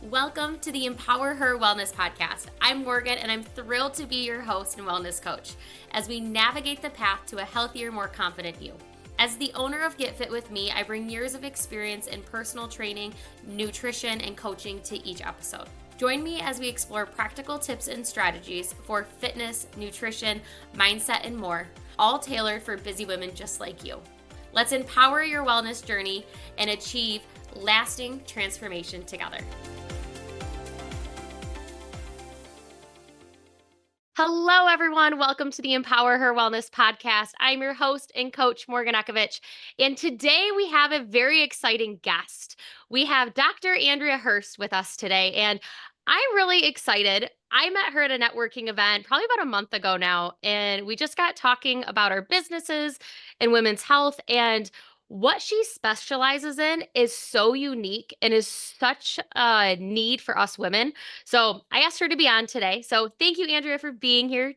Welcome to the EmpowerHer Wellness Podcast. I'm Morgan, and I'm thrilled to be your host and wellness coach as we navigate the path to a healthier, more confident you. As the owner of Get Fit With Me, I bring years of experience in personal training, nutrition, and coaching to each episode. Join me as we explore practical tips and strategies for fitness, nutrition, mindset, and more, all tailored for busy women just like you. Let's empower your wellness journey and achieve lasting transformation together. Hello, everyone. Welcome to the EmpowerHer Wellness Podcast. I'm your host and coach, Morgan Ekovich. And today we have a very exciting guest. We have Dr. Andrea Herrst with us today. And I'm really excited. I met her at a networking event probably about a month ago now. And we just got talking about our businesses and women's health. And what she specializes in is so unique and is such a need for us women. So I asked her to be on today. So thank you, Andrea, for being here.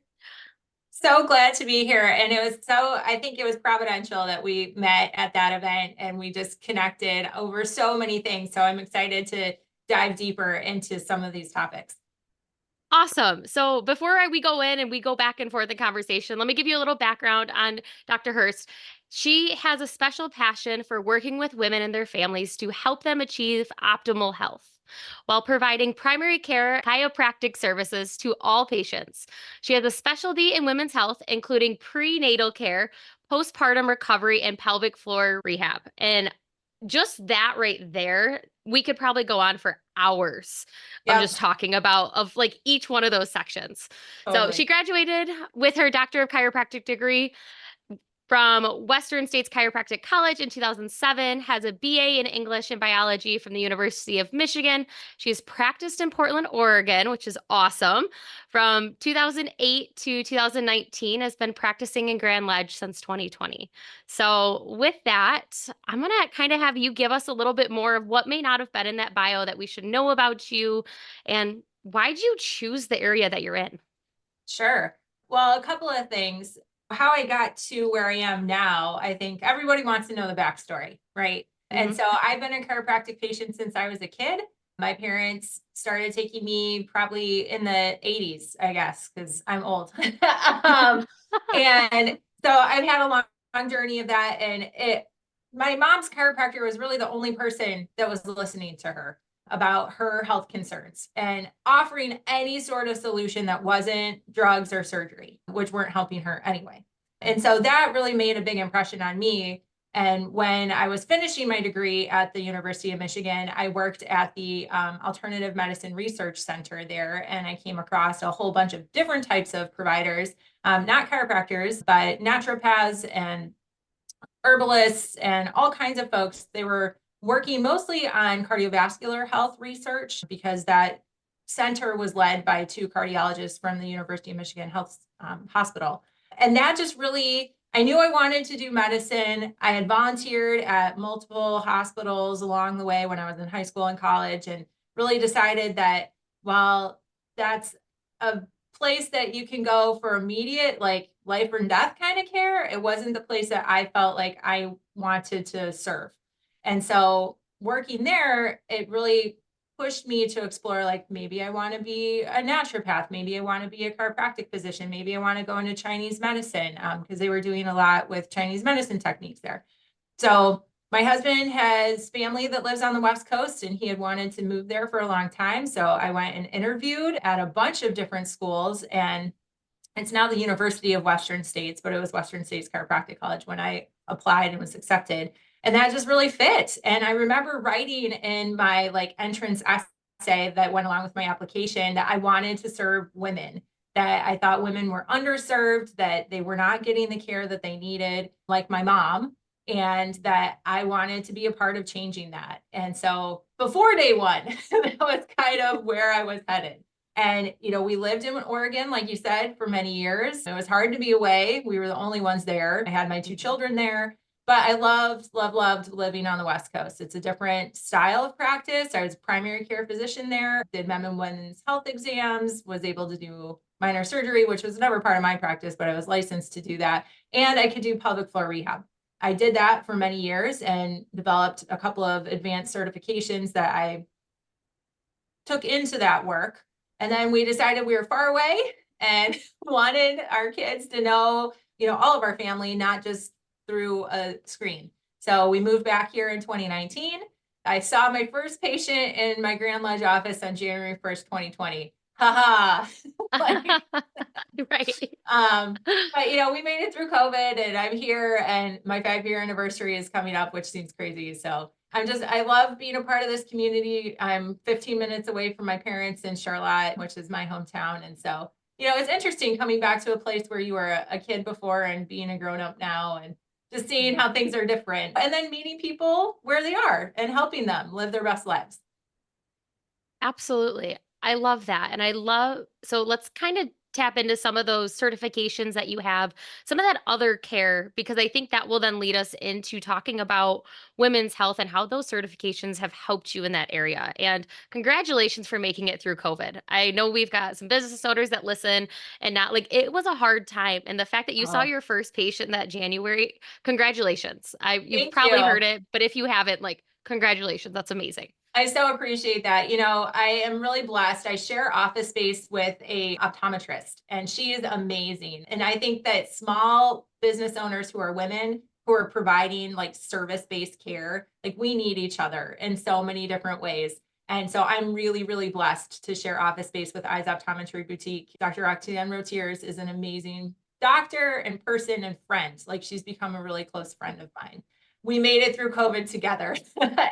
So glad to be here. And I think it was providential that we met at that event and we just connected over so many things. So I'm excited to dive deeper into some of these topics. Awesome. So before we go in and we go back and forth in conversation, let me give you a little background on Dr. Herrst. She has a special passion for working with women and their families to help them achieve optimal health while providing primary care chiropractic services to all patients. She has a specialty in women's health, including prenatal care, postpartum recovery, and pelvic floor rehab. And just that right there, we could probably go on for hours of just talking about like each one of those sections. Totally. So she graduated with her Doctor of Chiropractic degree from Western States Chiropractic College in 2007, has a BA in English and Biology from the University of Michigan. She has practiced in Portland, Oregon, which is awesome. From 2008 to 2019, has been practicing in Grand Ledge since 2020. So with that, I'm going to kind of have you give us a little bit more of what may not have been in that bio that we should know about you, and why'd you choose the area that you're in? Sure. Well, a couple of things. How I got to where I am now, I think everybody wants to know the backstory, right? And so I've been a chiropractic patient since I was a kid. My parents started taking me probably in the 80s, I guess, because I'm old. And so I've had a long journey of that. And my mom's chiropractor was really the only person that was listening to her about her health concerns and offering any sort of solution that wasn't drugs or surgery, which weren't helping her anyway. And so that really made a big impression on me. And when I was finishing my degree at the University of Michigan, I worked at the Alternative Medicine Research Center there, and I came across a whole bunch of different types of providers, not chiropractors, but naturopaths and herbalists and all kinds of folks. They were working mostly on cardiovascular health research because that center was led by two cardiologists from the University of Michigan Health Hospital. And that just really, I knew I wanted to do medicine. I had volunteered at multiple hospitals along the way when I was in high school and college, and really decided that while that's a place that you can go for immediate, like life or death kind of care, it wasn't the place that I felt like I wanted to serve. And so working there, it really pushed me to explore, like, maybe I want to be a naturopath. Maybe I want to be a chiropractic physician. Maybe I want to go into Chinese medicine because they were doing a lot with Chinese medicine techniques there. So my husband has family that lives on the West Coast, and he had wanted to move there for a long time. So I went and interviewed at a bunch of different schools, and it's now the University of Western States, but it was Western States Chiropractic College when I applied and was accepted. And that just really fit. And I remember writing in my entrance essay that went along with my application that I wanted to serve women, that I thought women were underserved, that they were not getting the care that they needed, like my mom, and that I wanted to be a part of changing that. And so before day one, that was kind of where I was headed. And, we lived in Oregon, like you said, for many years. It was hard to be away. We were the only ones there. I had my two children there. But I loved living on the West Coast. It's a different style of practice. I was a primary care physician there, did men and women's health exams, was able to do minor surgery, which was never part of my practice, but I was licensed to do that. And I could do pelvic floor rehab. I did that for many years and developed a couple of advanced certifications that I took into that work. And then we decided we were far away and wanted our kids to know, all of our family, not just through a screen. So we moved back here in 2019. I saw my first patient in my Grand Ledge office on January 1st, 2020. Haha. Like, Right. but we made it through COVID and I'm here and my 5-year anniversary is coming up, which seems crazy. So I love being a part of this community. I'm 15 minutes away from my parents in Charlotte, which is my hometown. And so, it's interesting coming back to a place where you were a kid before and being a grown up now and just seeing how things are different and then meeting people where they are and helping them live their best lives. Absolutely. I love that. So let's kind of tap into some of those certifications that you have, some of that other care, because I think that will then lead us into talking about women's health and how those certifications have helped you in that area. And congratulations for making it through COVID. I know we've got some business owners that listen and not like it was a hard time. And the fact that you saw Oh, your first patient that January, congratulations. You've thank probably you. heard it, but if you haven't, like, congratulations. That's amazing. I so appreciate that. I am really blessed. I share office space with a optometrist and she is amazing. And I think that small business owners who are women who are providing like service-based care, like we need each other in so many different ways. And so I'm really, really blessed to share office space with Eyes Optometry Boutique. Dr. Octane Rotiers is an amazing doctor and person and friend. Like she's become a really close friend of mine. We made it through COVID together.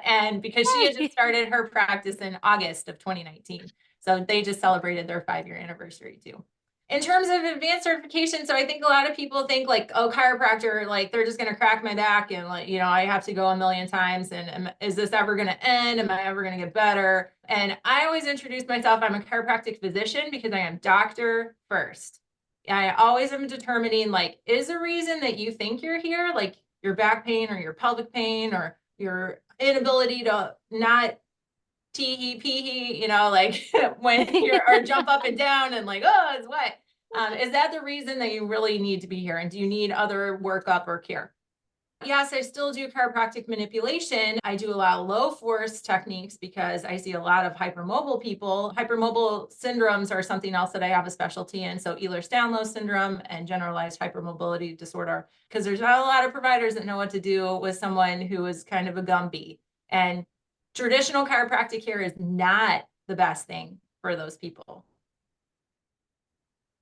And because she had just Yay. started her practice in August of 2019. So they just celebrated their 5-year anniversary too. In terms of advanced certification, so I think a lot of people think like, oh, chiropractor, like they're just going to crack my back and like, I have to go a million times. And is this ever going to end? Am I ever going to get better? And I always introduce myself. I'm a chiropractic physician because I am doctor first. I always am determining like, is the reason that you think you're here, like your back pain or your pelvic pain or your inability to not tee pee, like when you're or jump up and down and like, oh, it's wet. Is that the reason that you really need to be here? And do you need other workup or care? Yes, I still do chiropractic manipulation. I do a lot of low force techniques because I see a lot of hypermobile people. Hypermobile syndromes are something else that I have a specialty in. So Ehlers-Danlos syndrome and generalized hypermobility disorder, because there's not a lot of providers that know what to do with someone who is kind of a Gumby. And traditional chiropractic care is not the best thing for those people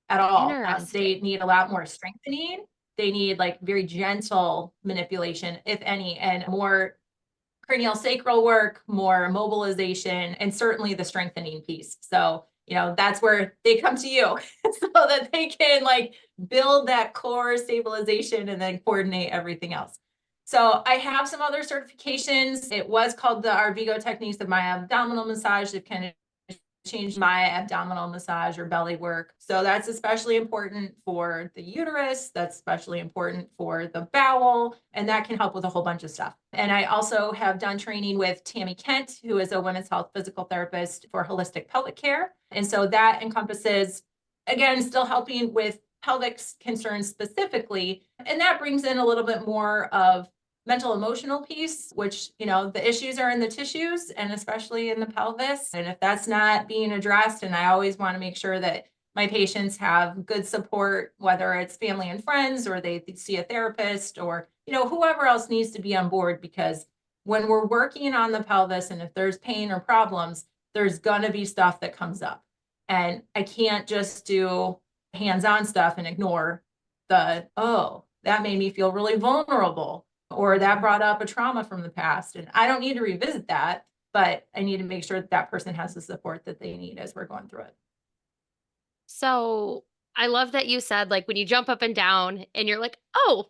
at all. They Interesting. need a lot more strengthening. They need like very gentle manipulation, if any, and more cranial sacral work, more mobilization, and certainly the strengthening piece. So, that's where they come to you so that they can like build that core stabilization and then coordinate everything else. So I have some other certifications. It was called the Arvigo techniques of my abdominal massage. They've kind of changed my abdominal massage or belly work. So that's especially important for the uterus. That's especially important for the bowel. And that can help with a whole bunch of stuff. And I also have done training with Tammy Kent, who is a women's health physical therapist for holistic pelvic care. And so that encompasses, again, still helping with pelvic concerns specifically. And that brings in a little bit more of mental emotional piece, which, the issues are in the tissues and especially in the pelvis. And if that's not being addressed, and I always want to make sure that my patients have good support, whether it's family and friends or they see a therapist or, whoever else needs to be on board, because when we're working on the pelvis and if there's pain or problems, there's going to be stuff that comes up. And I can't just do hands-on stuff and ignore oh, that made me feel really vulnerable, or that brought up a trauma from the past. And I don't need to revisit that, but I need to make sure that person has the support that they need as we're going through it. So I love that you said like when you jump up and down and you're like, oh,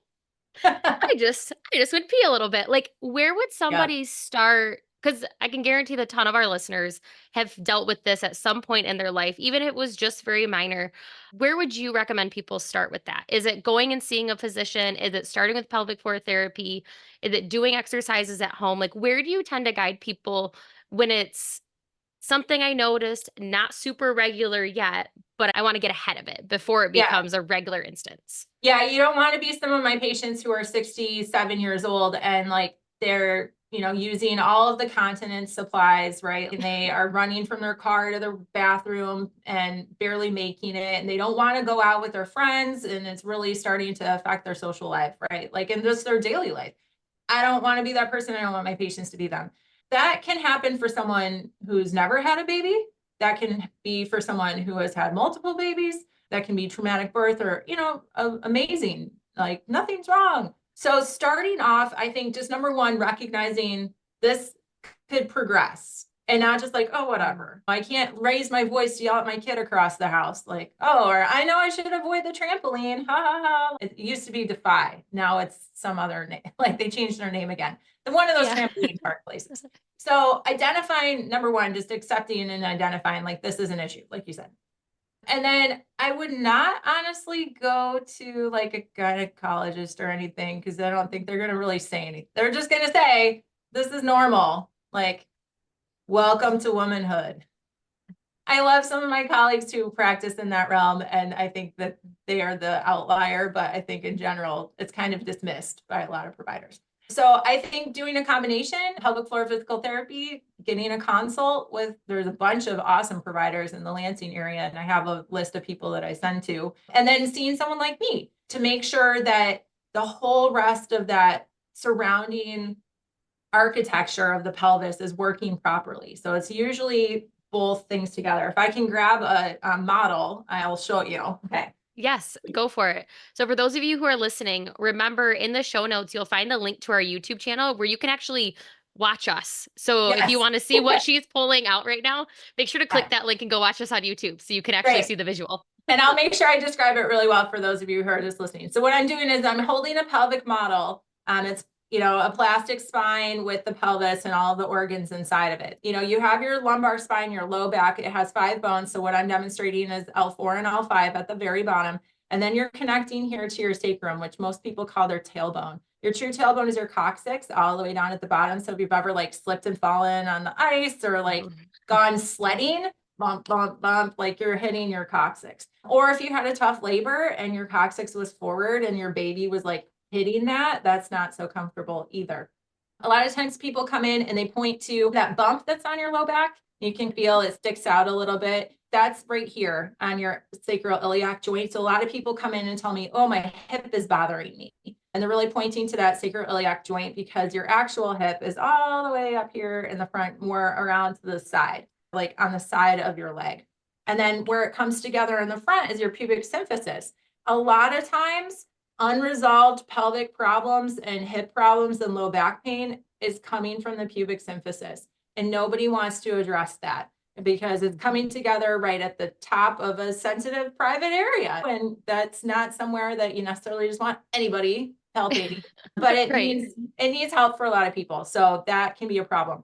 I just went pee a little bit. Like, where would Yeah. somebody start? Because I can guarantee that a ton of our listeners have dealt with this at some point in their life, even if it was just very minor. Where would you recommend people start with that? Is it going and seeing a physician? Is it starting with pelvic floor therapy? Is it doing exercises at home? Like, where do you tend to guide people when it's something I noticed, not super regular yet, but I want to get ahead of it before it Yeah. becomes a regular instance? Yeah. You don't want to be some of my patients who are 67 years old and like they're using all of the continence supplies, right? And they are running from their car to the bathroom and barely making it. And they don't want to go out with their friends. And it's really starting to affect their social life, right? Like in just their daily life. I don't want to be that person. I don't want my patients to be them. That can happen for someone who's never had a baby. That can be for someone who has had multiple babies. That can be traumatic birth or, amazing, like nothing's wrong. So starting off, I think just number one, recognizing this could progress and not just like, oh, whatever. I can't raise my voice to yell at my kid across the house. Like, oh, or I know I should avoid the trampoline. Ha ha ha. It used to be Defy. Now it's some other name. Like they changed their name again. The one of those trampoline park places. So identifying, number one, just accepting and identifying like this is an issue, like you said. And then I would not honestly go to like a gynecologist or anything because I don't think they're going to really say anything. They're just going to say, this is normal. Like, welcome to womanhood. I love some of my colleagues who practice in that realm, and I think that they are the outlier, but I think in general, it's kind of dismissed by a lot of providers. So I think doing a combination, pelvic floor physical therapy, getting a consult there's a bunch of awesome providers in the Lansing area, and I have a list of people that I send to, and then seeing someone like me to make sure that the whole rest of that surrounding architecture of the pelvis is working properly. So it's usually both things together. If I can grab a model, I'll show you. Okay. Yes, go for it. So for those of you who are listening, remember in the show notes, you'll find a link to our YouTube channel where you can actually watch us. So if you want to see what she's pulling out right now, make sure to click that link and go watch us on YouTube so you can actually see the visual. And I'll make sure I describe it really well for those of you who are just listening. So what I'm doing is I'm holding a pelvic model. It's a plastic spine with the pelvis and all the organs inside of it. You have your lumbar spine, your low back. It has 5 bones. So what I'm demonstrating is L4 and L5 at the very bottom. And then you're connecting here to your sacrum, which most people call their tailbone. Your true tailbone is your coccyx all the way down at the bottom. So if you've ever like slipped and fallen on the ice or like gone sledding, bump, bump, bump, like you're hitting your coccyx. Or if you had a tough labor and your coccyx was forward and your baby was like hitting that's not so comfortable either. A lot of times people come in and they point to that bump that's on your low back. You can feel it sticks out a little bit. That's right here on your sacroiliac joint. So a lot of people come in and tell me, oh, my hip is bothering me. And they're really pointing to that sacroiliac joint because your actual hip is all the way up here in the front, more around to the side, like on the side of your leg. And then where it comes together in the front is your pubic symphysis. A lot of times, unresolved pelvic problems and hip problems and low back pain is coming from the pubic symphysis. And nobody wants to address that because it's coming together right at the top of a sensitive private area. And that's not somewhere that you necessarily just want anybody helping, but it needs help for a lot of people. So that can be a problem.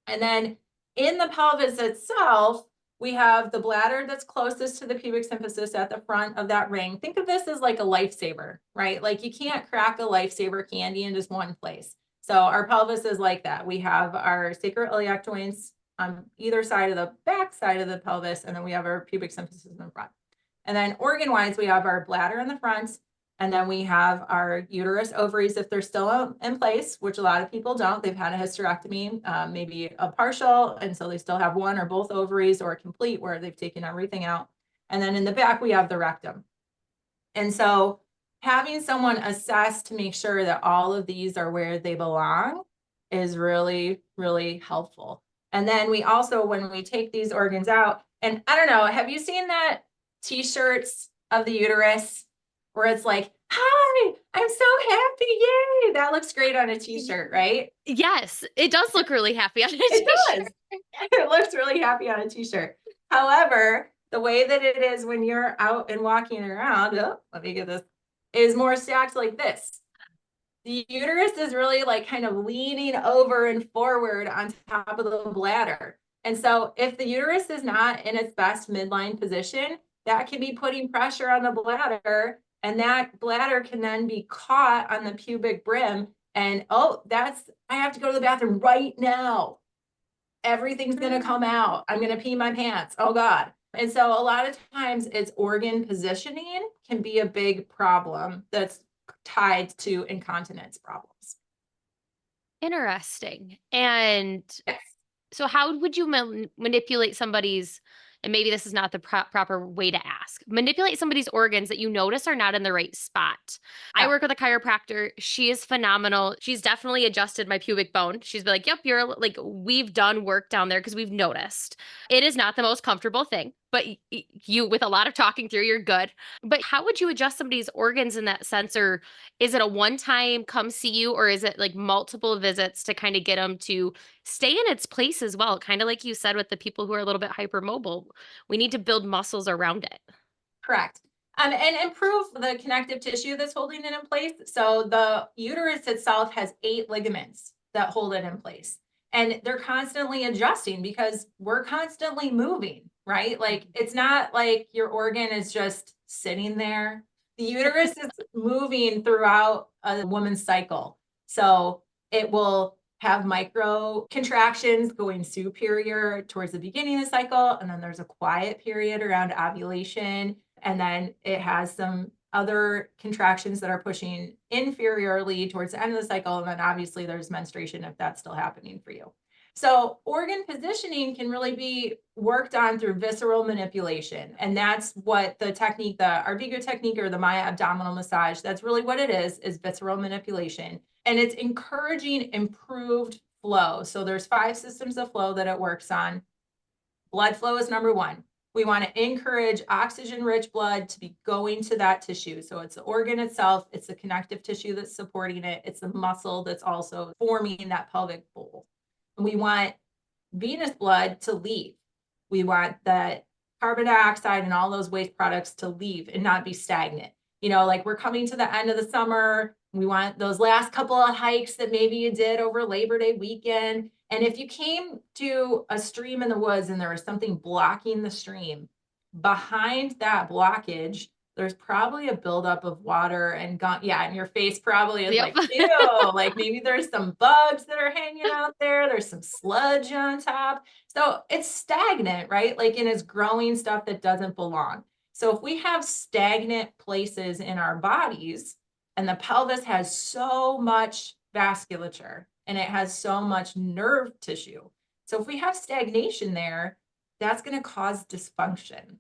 And then in the pelvis itself, we have the bladder that's closest to the pubic symphysis at the front of that ring. Think of this as like a lifesaver, right? Like you can't crack a lifesaver candy in just one place. So our pelvis is like that. We have our sacroiliac joints on either side of the back side of the pelvis, and then we have our pubic symphysis in the front. And then organ-wise, we have our bladder in the front, and then we have our uterus, ovaries, if they're still in place, which a lot of people don't. They've had a hysterectomy, maybe a partial, and so they still have one or both ovaries, or a complete where they've taken everything out. And then in the back, we have the rectum. And so having someone assess to make sure that all of these are where they belong is really, really helpful. And then we also, when we take these organs out, and I don't know, have you seen that t-shirts of the uterus where it's like, hi, I'm so happy, yay. That looks great on a t-shirt, right? Yes, it does look really happy on a t-shirt. It does. It looks really happy on a t-shirt. However, the way that it is when you're out and walking around, let me get this, is more stacked like this. The uterus is really like kind of leaning over and forward on top of the bladder. And so if the uterus is not in its best midline position, that can be putting pressure on the bladder, and that bladder can then be caught on the pubic brim. And I have to go to the bathroom right now. Everything's going to come out. I'm going to pee my pants. Oh God. And so a lot of times it's organ positioning can be a big problem that's tied to incontinence problems. Interesting. And Yes. so how would you manipulate somebody's, and maybe this is not the proper way to ask, manipulate somebody's organs that you notice are not in the right spot? I Yeah. work with a chiropractor. She is phenomenal. She's definitely adjusted my pubic bone. She's been like, yep, you're like, we've done work down there because we've noticed. It is not the most comfortable thing, but you, with a lot of talking through, you're good. But how would you adjust somebody's organs in that sense? Or is it a one time come see you, or is it like multiple visits to kind of get them to stay in its place as well? Kind of like you said with the people who are a little bit hypermobile, we need to build muscles around it. Correct. And improve the connective tissue that's holding it in place. So the uterus itself has 8 ligaments that hold it in place. And they're constantly adjusting because we're constantly moving, right? Like it's not like your organ is just sitting there. The uterus is moving throughout a woman's cycle. So it will have micro contractions going superior towards the beginning of the cycle. And then there's a quiet period around ovulation. And then it has some other contractions that are pushing inferiorly towards the end of the cycle. And then obviously there's menstruation if that's still happening for you. So organ positioning can really be worked on through visceral manipulation. And that's what the technique, the Arvigo technique or the Maya abdominal massage, that's really what it is visceral manipulation. And it's encouraging improved flow. So there's 5 systems of flow that it works on. Blood flow is number 1. We want to encourage oxygen-rich blood to be going to that tissue. So it's the organ itself, it's the connective tissue that's supporting it, it's the muscle that's also forming that pelvic bowl. We want venous blood to leave. We want that carbon dioxide and all those waste products to leave and not be stagnant. Like we're coming to the end of the summer. We want those last couple of hikes that maybe you did over Labor Day weekend. And if you came to a stream in the woods and there was something blocking the stream, behind that blockage, there's probably a buildup of water and and your face probably is Yep. like, ew, like maybe there's some bugs that are hanging out there. There's some sludge on top. So it's stagnant, right? Like, and it's growing stuff that doesn't belong. So if we have stagnant places in our bodies and the pelvis has so much vasculature and it has so much nerve tissue. So if we have stagnation there, that's going to cause dysfunction.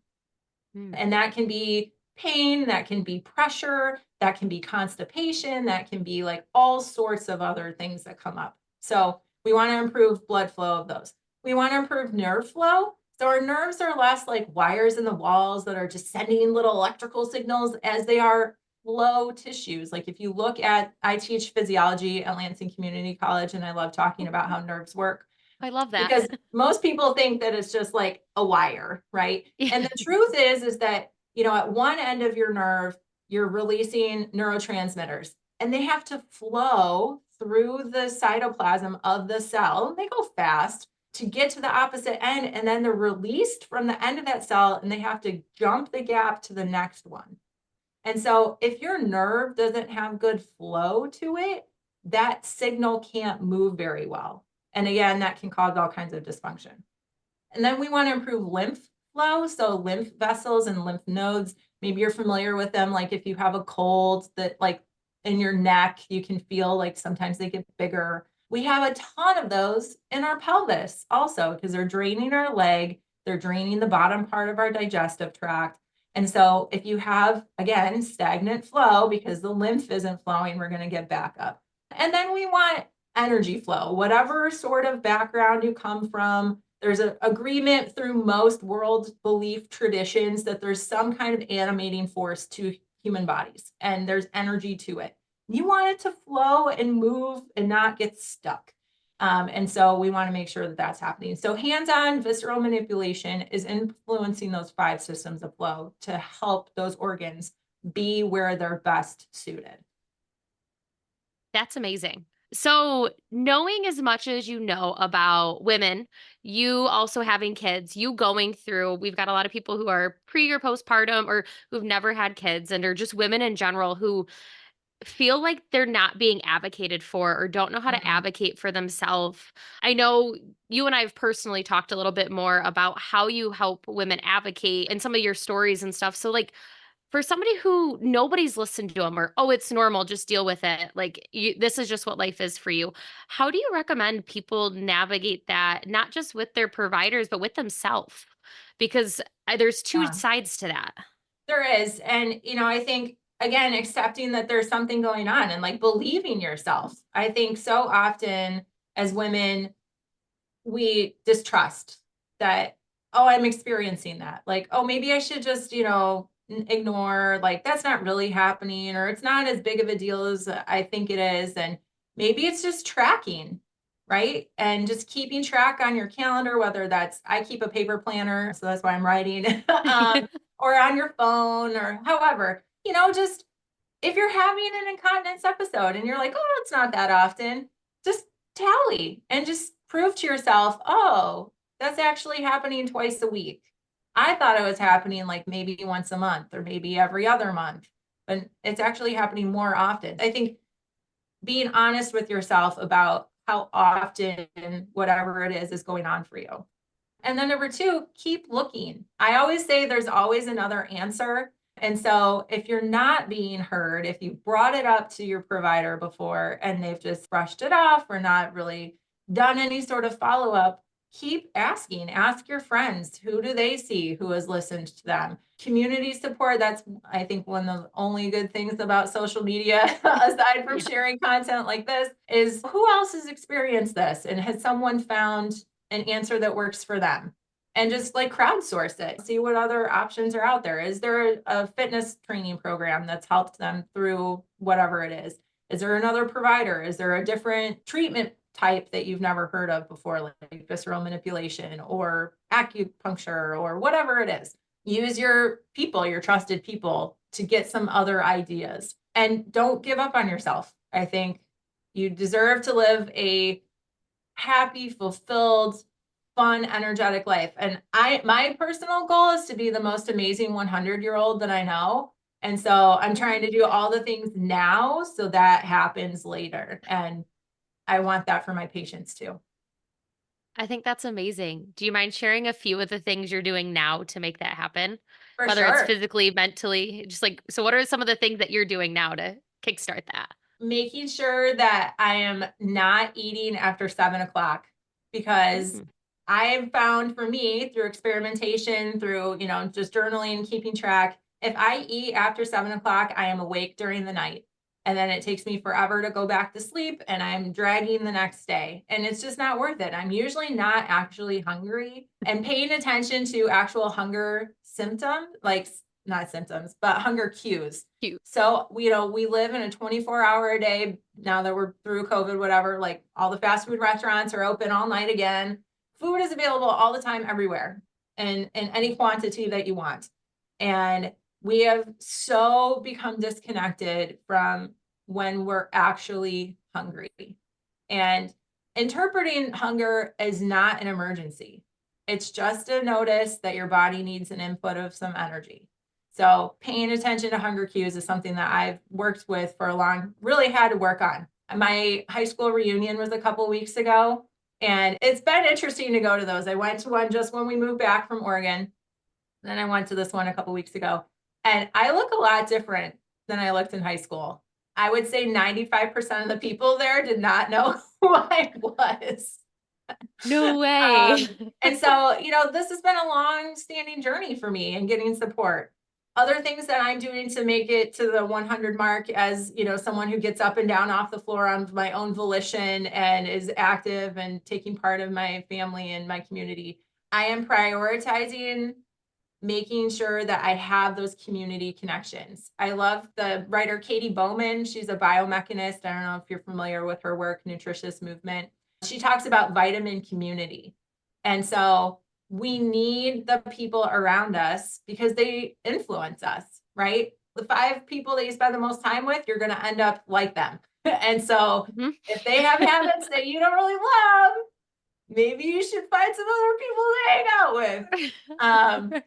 And that can be pain, that can be pressure, that can be constipation, that can be like all sorts of other things that come up. So we want to improve blood flow of those. We want to improve nerve flow. So our nerves are less like wires in the walls that are just sending little electrical signals as they are flow tissues. Like if you look at, I teach physiology at Lansing Community College, and I love talking about how nerves work. I love that. Because most people think that it's just like a wire, right? Yeah. And the truth is that, at one end of your nerve, you're releasing neurotransmitters and they have to flow through the cytoplasm of the cell. They go fast to get to the opposite end, and then they're released from the end of that cell and they have to jump the gap to the next one. And so if your nerve doesn't have good flow to it, that signal can't move very well. And again, that can cause all kinds of dysfunction. And then we want to improve lymph flow. So lymph vessels and lymph nodes, maybe you're familiar with them. Like if you have a cold that like in your neck, you can feel like sometimes they get bigger. We have a ton of those in our pelvis also because they're draining our leg. They're draining the bottom part of our digestive tract. And so if you have, again, stagnant flow because the lymph isn't flowing, we're going to get back up. And then we want energy flow, whatever sort of background you come from. There's an agreement through most world belief traditions that there's some kind of animating force to human bodies and there's energy to it. You want it to flow and move and not get stuck. And so we want to make sure that that's happening. So hands-on visceral manipulation is influencing those 5 systems of flow to help those organs be where they're best suited. That's amazing. So, knowing as much as you know about women, you also having kids, you going through, we've got a lot of people who are pre or postpartum or who've never had kids and are just women in general who feel like they're not being advocated for or don't know how to advocate for themselves. I know you and I have personally talked a little bit more about how you help women advocate and some of your stories and stuff. So, like, For somebody who nobody's listened to them or, oh, it's normal, just deal with it. Like this is just what life is for you. How do you recommend people navigate that, not just with their providers, but with themselves? Because there's two Yeah, sides to that. there is. And, I think, again, accepting that there's something going on and like believing yourself. I think so often as women, we distrust that, oh, I'm experiencing that. Like, oh, maybe I should just, ignore, like, that's not really happening, or it's not as big of a deal as I think it is. And maybe it's just tracking, right? And just keeping track on your calendar, whether that's, I keep a paper planner, so that's why I'm writing, or on your phone, or however, just if you're having an incontinence episode and you're like, oh, it's not that often, just tally and just prove to yourself, oh, that's actually happening twice a week. I thought it was happening like maybe once a month or maybe every other month, but it's actually happening more often. I think being honest with yourself about how often whatever it is going on for you. And then number two, keep looking. I always say there's always another answer. And so if you're not being heard, if you brought it up to your provider before and they've just brushed it off or not really done any sort of follow up, keep asking. Ask your friends, who do they see who has listened to them? Community support, that's, I think, one of the only good things about social media, aside from Yeah. sharing content like this, is who else has experienced this? And has someone found an answer that works for them? And just like crowdsource it, see what other options are out there. Is there a fitness training program that's helped them through whatever it is? Is there another provider? Is there a different treatment type that you've never heard of before, like visceral manipulation or acupuncture or whatever it is? Use your people, your trusted people, to get some other ideas, and don't give up on yourself. I think you deserve to live a happy, fulfilled, fun, energetic life. And my personal goal is to be the most amazing 100-year-old that I know. And so I'm trying to do all the things now so that happens later. And I want that for my patients too. I think that's amazing. Do you mind sharing a few of the things you're doing now to make that happen? For Whether it's sure. physically, mentally, just like, so what are some of the things that you're doing now to kickstart that? Making sure that I am not eating after 7 o'clock, because Mm. I've found, for me, through experimentation, through, just journaling, keeping track, if I eat after 7 o'clock, I am awake during the night. And then it takes me forever to go back to sleep and I'm dragging the next day. And it's just not worth it. I'm usually not actually hungry, and paying attention to actual hunger symptoms, like not symptoms, but hunger cues. Cute. So, we live in a 24-hour a day, now that we're through COVID, whatever, like all the fast food restaurants are open all night again. Food is available all the time, everywhere, and in any quantity that you want. And we have so become disconnected from when we're actually hungry. And interpreting hunger is not an emergency. It's just a notice that your body needs an input of some energy. So paying attention to hunger cues is something that I've worked with for really had to work on. My high school reunion was a couple weeks ago, and it's been interesting to go to those. I went to one just when we moved back from Oregon. Then I went to this one a couple weeks ago, and I look a lot different than I looked in high school. I would say 95% of the people there did not know who I was. No way. And so, this has been a long standing journey for me in getting support. Other things that I'm doing to make it to the 100 mark, as someone who gets up and down off the floor on my own volition and is active and taking part of my family and my community, I am prioritizing making sure that I have those community connections. I love the writer Katie Bowman. She's a biomechanist. I don't know if you're familiar with her work, Nutritious Movement. She talks about vitamin community. And so we need the people around us because they influence us, right? The 5 people that you spend the most time with, you're going to end up like them. And so Mhm. if they have habits that you don't really love, maybe you should find some other people to hang out with.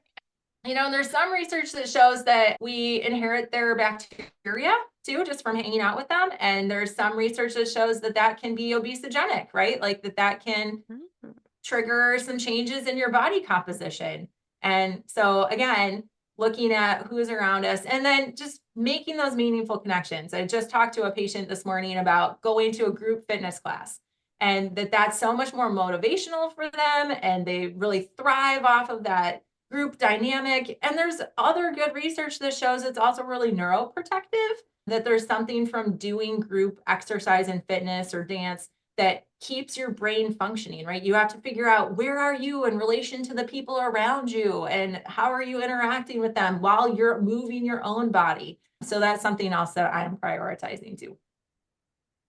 And there's some research that shows that we inherit their bacteria too, just from hanging out with them. And there's some research that shows that that can be obesogenic, right? Like that can Mhm. trigger some changes in your body composition. And so again, looking at who's around us, and then just making those meaningful connections. I just talked to a patient this morning about going to a group fitness class, and that's so much more motivational for them, and they really thrive off of that group dynamic. And there's other good research that shows it's also really neuroprotective, that there's something from doing group exercise and fitness or dance that keeps your brain functioning, right? You have to figure out, where are you in relation to the people around you, and how are you interacting with them while you're moving your own body. So that's something else that I'm prioritizing too.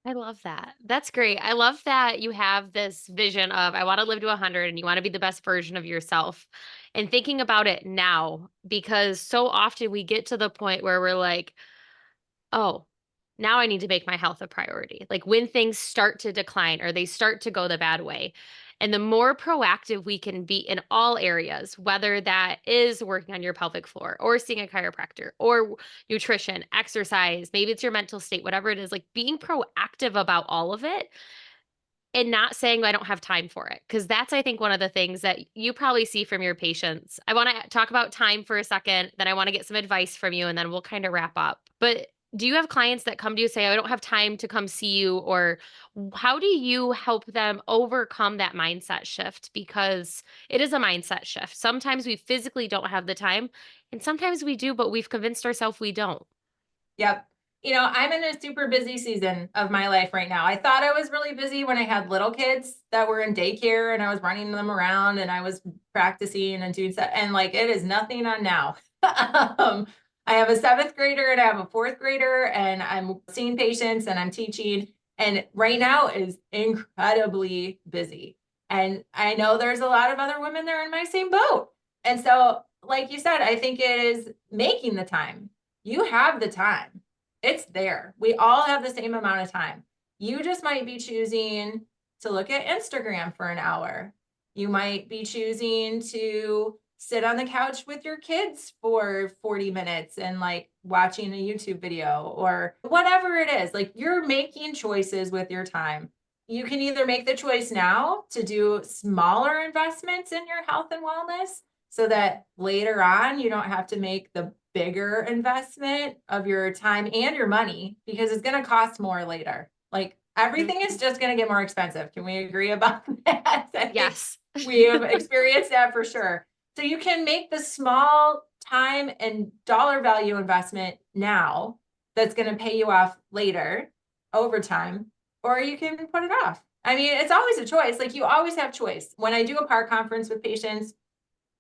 I love that. That's great. I love that you have this vision of, I want to live to 100 and you want to be the best version of yourself, and thinking about it now, because so often we get to the point where we're like, oh, now I need to make my health a priority. Like when things start to decline or they start to go the bad way. And the more proactive we can be in all areas, whether that is working on your pelvic floor or seeing a chiropractor or nutrition, exercise, maybe it's your mental state, whatever it is, like being proactive about all of it and not saying I don't have time for it. Cause that's, I think, one of the things that you probably see from your patients. I want to talk about time for a second, then I want to get some advice from you, and then we'll kind of wrap up. But do you have clients that come to you say, I don't have time to come see you? Or how do you help them overcome that mindset shift? Because it is a mindset shift. Sometimes we physically don't have the time, and sometimes we do, but we've convinced ourselves we don't. Yep. I'm in a super busy season of my life right now. I thought I was really busy when I had little kids that were in daycare and I was running them around and I was practicing and doing stuff. And like, it is nothing on now. I have a 7th grader and I have a 4th grader, and I'm seeing patients and I'm teaching. And right now is incredibly busy. And I know there's a lot of other women that are in my same boat. And so, like you said, I think it is making the time. You have the time. It's there. We all have the same amount of time. You just might be choosing to look at Instagram for an hour. You might be choosing to sit on the couch with your kids for 40 minutes and like watching a YouTube video or whatever it is. Like, you're making choices with your time. You can either make the choice now to do smaller investments in your health and wellness so that later on you don't have to make the bigger investment of your time and your money, because it's going to cost more later. Like, everything is just going to get more expensive. Can we agree about that? I think Yes. we have experienced that for sure. So you can make the small time and dollar value investment now that's going to pay you off later over time, or you can put it off. I mean, it's always a choice. Like, you always have choice. When I do a PAR conference with patients,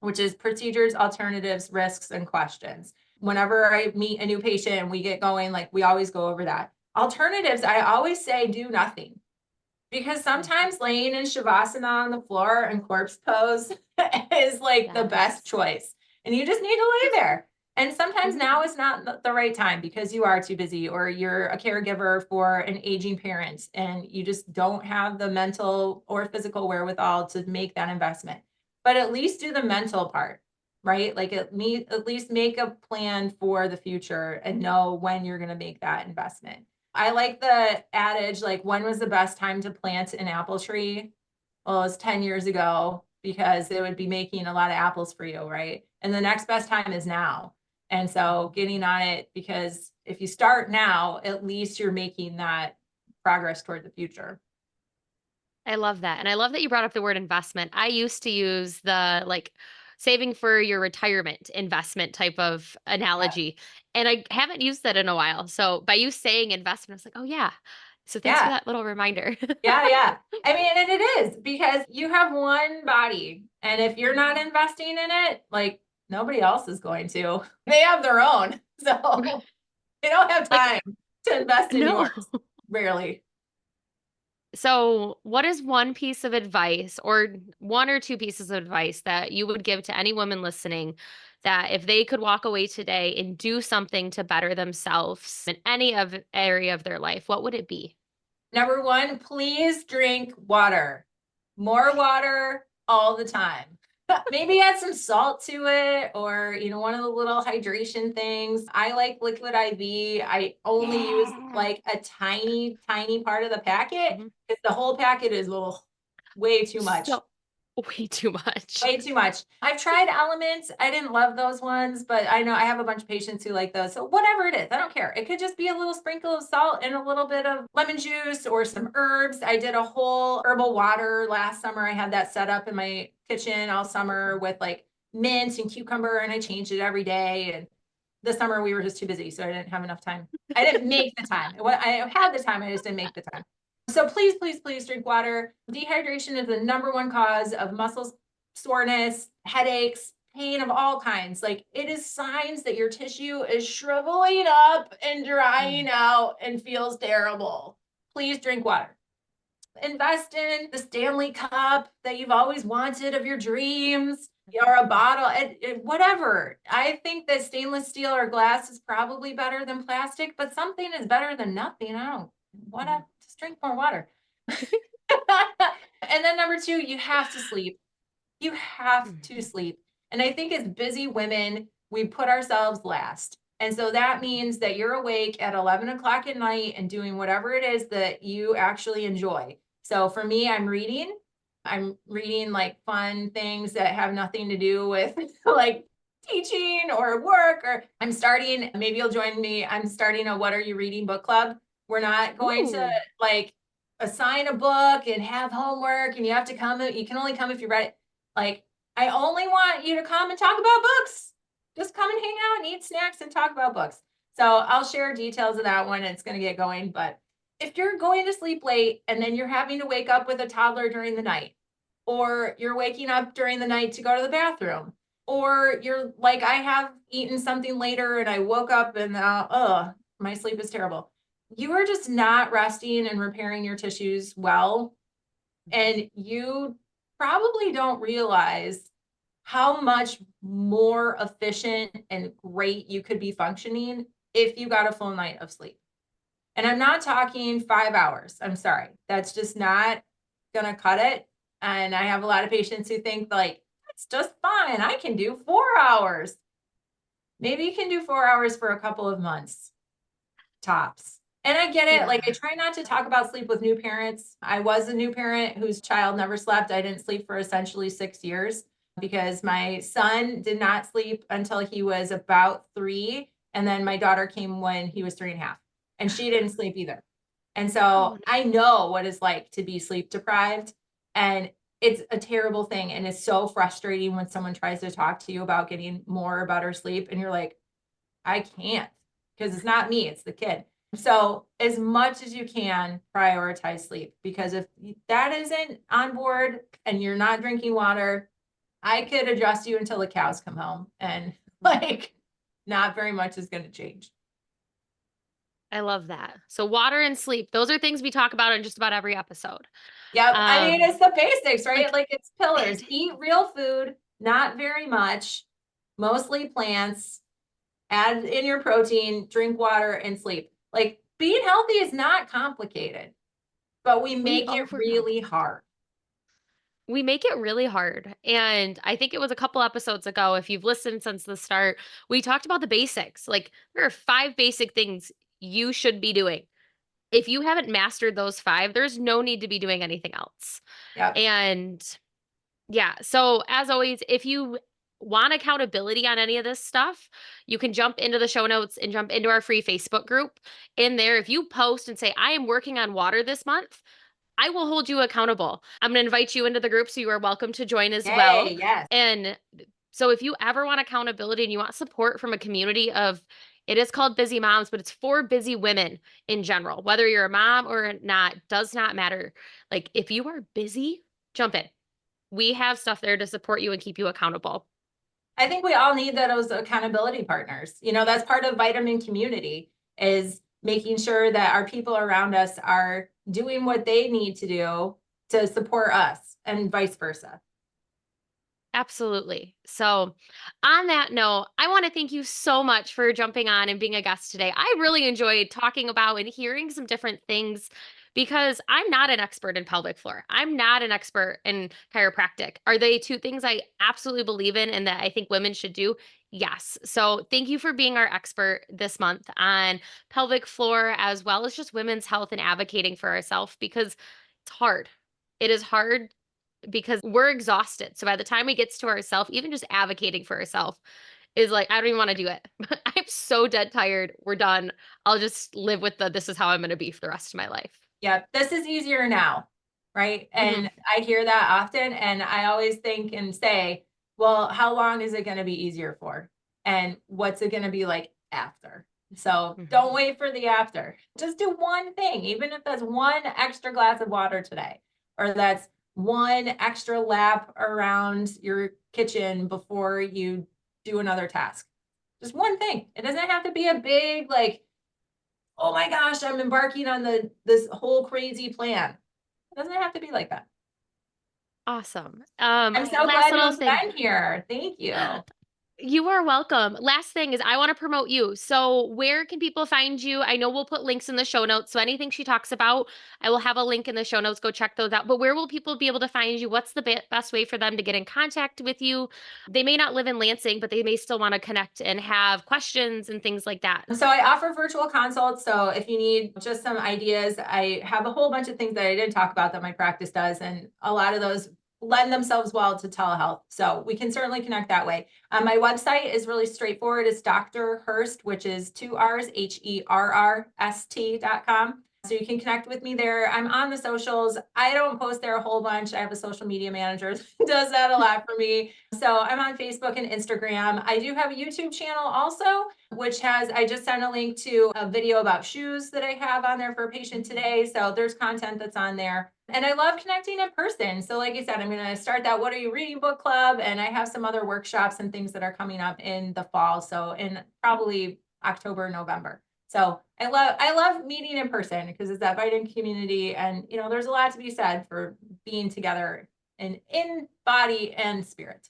which is procedures, alternatives, risks, and questions, whenever I meet a new patient and we get going, like, we always go over that. Alternatives, I always say do nothing, because sometimes laying in shavasana on the floor and corpse pose is like the best choice. And you just need to lay there. And sometimes now is not the right time because you are too busy, or you're a caregiver for an aging parent and you just don't have the mental or physical wherewithal to make that investment. But at least do the mental part, right? Like, at least make a plan for the future and know when you're going to make that investment. I like the adage, like, when was the best time to plant an apple tree? Well, it's 10 years ago, because it would be making a lot of apples for you, right? And the next best time is now. And so getting on it, because if you start now, at least you're making that progress toward the future. I love that. And I love that you brought up the word investment. I used to use the like saving for your retirement investment type of Yeah. analogy. And I haven't used that in a while. So by you saying investment, I was like, oh, yeah. So thanks for Yeah. that little reminder. Yeah, yeah. I mean, and it is, because you have one body, and if you're not investing in it, like, nobody else is going to. They have their own. So they don't have Like, time to invest in no. yours, rarely. So, what is one piece of advice or one or two pieces of advice that you would give to any woman listening, that if they could walk away today and do something to better themselves in any of area of their life, what would it be? Number one, please drink water. More water all the time. Maybe add some salt to it, or, one of the little hydration things. I like liquid IV. I only use Yeah. like a tiny, tiny part of the packet, Mhm. because the whole packet is way too much. So Way too much. Way too much. I've tried Elements. I didn't love those ones, but I know I have a bunch of patients who like those. So whatever it is, I don't care. It could just be a little sprinkle of salt and a little bit of lemon juice or some herbs. I did a whole herbal water last summer. I had that set up in my kitchen all summer with like mint and cucumber, and I changed it every day. And this summer we were just too busy, so I didn't have enough time. I didn't make the time. I had the time, I just didn't make the time. So please, please, please drink water. Dehydration is the number one cause of muscle soreness, headaches, pain of all kinds. Like, it is signs that your tissue is shriveling up and drying out and feels terrible. Please drink water. Invest in the Stanley Cup that you've always wanted of your dreams, or a bottle, whatever. I think that stainless steel or glass is probably better than plastic, but something is better than nothing. I don't, whatever, just drink more water. And then number two, you have to sleep. You have to sleep. And I think as busy women, we put ourselves last. And so that means that you're awake at 11 o'clock at night and doing whatever it is that you actually enjoy. So for me, I'm reading like fun things that have nothing to do with like teaching or work, or I'm starting, maybe you'll join me. I'm starting a What Are You Reading book club. We're not going to like assign a book and have homework and you have to come. You can only come if you read it. Like, I only want you to come and talk about books. Just come and hang out and eat snacks and talk about books. So I'll share details of that one. It's going to get going. But if you're going to sleep late and then you're having to wake up with a toddler during the night, or you're waking up during the night to go to the bathroom, or you're like, I have eaten something later and I woke up and my sleep is terrible. You are just not resting and repairing your tissues well. And you probably don't realize how much more efficient and great you could be functioning if you got a full night of sleep. And I'm not talking 5 hours. I'm sorry. That's just not going to cut it. And I have a lot of patients who think like, it's just fine. I can do 4 hours. Maybe you can do 4 hours for a couple of months, tops. And I get it. Yeah. Like, I try not to talk about sleep with new parents. I was a new parent whose child never slept. I didn't sleep for essentially 6 years because my son did not sleep until he was about 3. And then my daughter came when he was 3.5, and she didn't sleep either. And so I know what it's like to be sleep deprived, and it's a terrible thing. And it's so frustrating when someone tries to talk to you about getting more or better sleep. And you're like, I can't, because it's not me, it's the kid. So as much as you can, prioritize sleep, because if that isn't on board and you're not drinking water, I could adjust you until the cows come home, and like not very much is going to change. I love that. So water and sleep, those are things we talk about in just about every episode. Yep. I mean, it's the basics, right? Like it's pillars. Eat real food, not very much, mostly plants, add in your protein, drink water, and sleep. Like, being healthy is not complicated, but we make it really hard. We make it really hard. And I think it was a couple episodes ago, if you've listened since the start, we talked about the basics. Like, there are 5 basic things you should be doing. If you haven't mastered those 5, there's no need to be doing anything else. Yep. And yeah, so as always, if you want accountability on any of this stuff, you can jump into the show notes and jump into our free Facebook group. In there, if you post and say, I am working on water this month, I will hold you accountable. I'm going to invite you into the group, so you are welcome to join as well. Yes. And so if you ever want accountability and you want support from a community of, it is called Busy Moms, but it's for busy women in general, whether you're a mom or not, does not matter. Like, if you are busy, jump in. We have stuff there to support you and keep you accountable. I think we all need those accountability partners. You know, that's part of vitamin community, is making sure that our people around us are doing what they need to do to support us, and vice versa. Absolutely. So, on that note, I want to thank you so much for jumping on and being a guest today. I really enjoyed talking about and hearing some different things, because I'm not an expert in pelvic floor. I'm not an expert in chiropractic. Are they 2 things I absolutely believe in and that I think women should do? Yes. So, thank you for being our expert this month on pelvic floor, as well as just women's health and advocating for ourselves, because it's hard. It is hard because we're exhausted. So by the time we get to ourselves, even just advocating for ourselves is like, I don't even want to do it. I'm so dead tired. We're done. I'll just live with this is how I'm going to be for the rest of my life. Yeah, this is easier now, right? Mm-hmm. And I hear that often, and I always think and say, well, how long is it going to be easier for? And what's it going to be like after? So Mm-hmm. don't wait for the after. Just do one thing, even if that's one extra glass of water today, or that's one extra lap around your kitchen before you do another task. Just one thing. It doesn't have to be a big, like, oh my gosh, I'm embarking on this whole crazy plan. It doesn't have to be like that. Awesome. I'm so Last glad little you've thing. been here. Thank you. You are welcome. Last thing is I want to promote you. So where can people find you? I know we'll put links in the show notes. So anything she talks about, I will have a link in the show notes. Go check those out. But where will people be able to find you? What's the best way for them to get in contact with you? They may not live in Lansing, but they may still want to connect and have questions and things like that. So I offer virtual consults. So if you need just some ideas, I have a whole bunch of things that I didn't talk about that my practice does. And a lot of those lend themselves well to telehealth. So we can certainly connect that way. My website is really straightforward. It's Dr. Herrst, which is 2 R's, HERRST.com. So you can connect with me there. I'm on the socials. I don't post there a whole bunch. I have a social media manager who does that a lot for me. So I'm on Facebook and Instagram. I do have a YouTube channel also, which I just sent a link to a video about shoes that I have on there for a patient today. So there's content that's on there. And I love connecting in person. So like I said, I'm going to start that What Are You Reading book club. And I have some other workshops and things that are coming up in the fall. So in probably October, November. So I love meeting in person because it's that vitamin community. And, there's a lot to be said for being together and in body and spirit.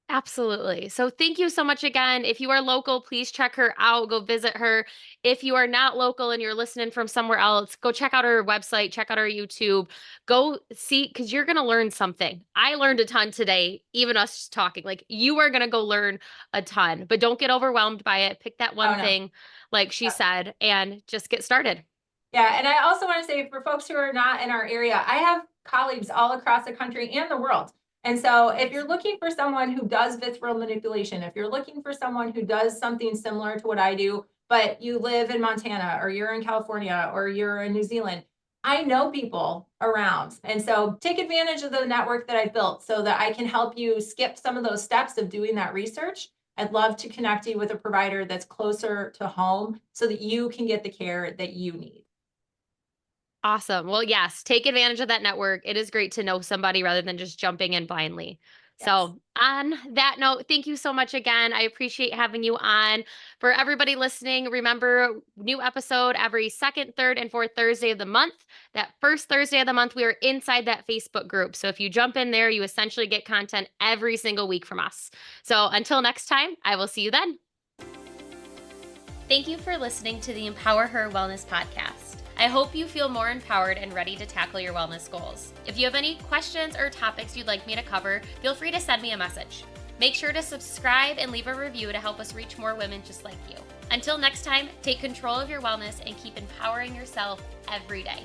Absolutely. So thank you so much again. If you are local, please check her out. Go visit her. If you are not local and you're listening from somewhere else, go check out her website, check out her YouTube. Go see, because you're going to learn something. I learned a ton today, even us talking. Like you are going to go learn a ton, but don't get overwhelmed by it. Pick that one Oh, no. thing, like she said, and just get started. Yeah. And I also want to say for folks who are not in our area, I have colleagues all across the country and the world. And so if you're looking for someone who does visceral manipulation, if you're looking for someone who does something similar to what I do, but you live in Montana or you're in California or you're in New Zealand, I know people around. And so take advantage of the network that I built so that I can help you skip some of those steps of doing that research. I'd love to connect you with a provider that's closer to home so that you can get the care that you need. Awesome. Well, yes, take advantage of that network. It is great to know somebody rather than just jumping in blindly. Yes. So, on that note, thank you so much again. I appreciate having you on. For everybody listening, remember new episode every second, third, and fourth Thursday of the month. That first Thursday of the month, we are inside that Facebook group. So, if you jump in there, you essentially get content every single week from us. So, until next time, I will see you then. Thank you for listening to the Empower Her Wellness Podcast. I hope you feel more empowered and ready to tackle your wellness goals. If you have any questions or topics you'd like me to cover, feel free to send me a message. Make sure to subscribe and leave a review to help us reach more women just like you. Until next time, take control of your wellness and keep empowering yourself every day.